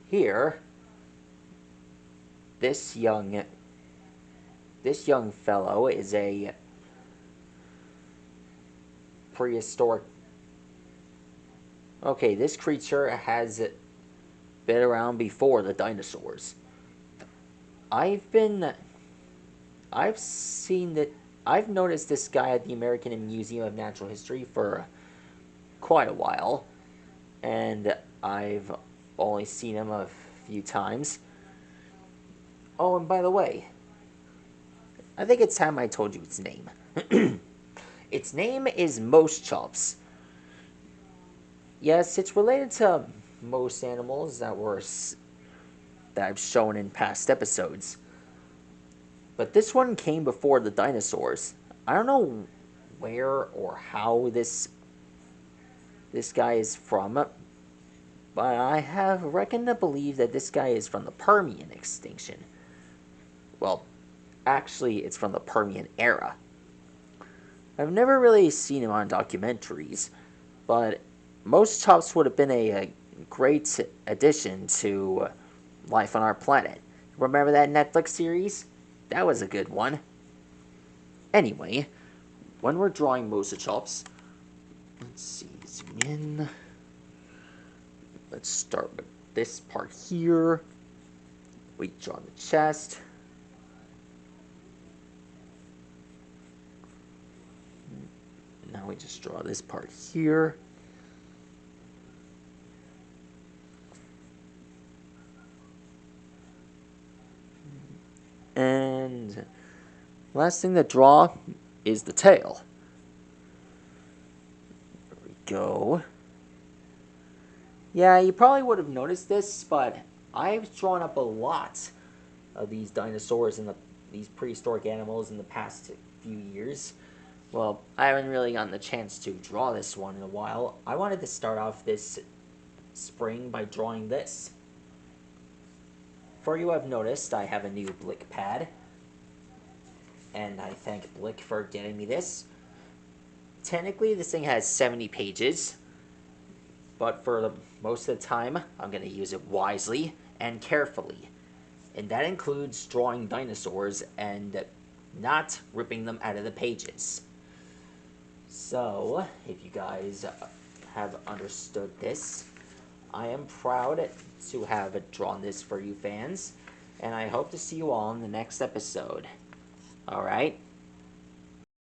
here, this young fellow is a prehistoric. Okay, this creature has been around before the dinosaurs. I've seen that. I've noticed this guy at the American Museum of Natural History for quite a while, and I've only seen him a few times. Oh, and by the way, I think it's time I told you its name. Its name is Moschops. Yes, it's related to most animals that I've shown in past episodes. But this one came before the dinosaurs. I don't know where or how this guy is from, but I have reckon to believe that this guy is from the Permian extinction. Well, actually, it's from the Permian era. I've never really seen him on documentaries, but Moschops would have been a great addition to life on our planet. Remember that Netflix series? That was a good one. Anyway, when we're drawing Moschops, let's see, zoom in. Let's start with this part here. We draw the chest. Now we just draw this part here. And last thing to draw is the tail. There we go. Yeah, you probably would have noticed this, but I've drawn up a lot of these dinosaurs and these prehistoric animals in the past few years. Well, I haven't really gotten the chance to draw this one in a while. I wanted to start off this spring by drawing this. For you have noticed, I have a new Blick pad, and I thank Blick for getting me this. Technically, this thing has 70 pages, but for most of the time, I'm going to use it wisely and carefully. And that includes drawing dinosaurs and not ripping them out of the pages. So, if you guys have understood this, I am proud to have drawn this for you fans, and I hope to see you all in the next episode. Alright?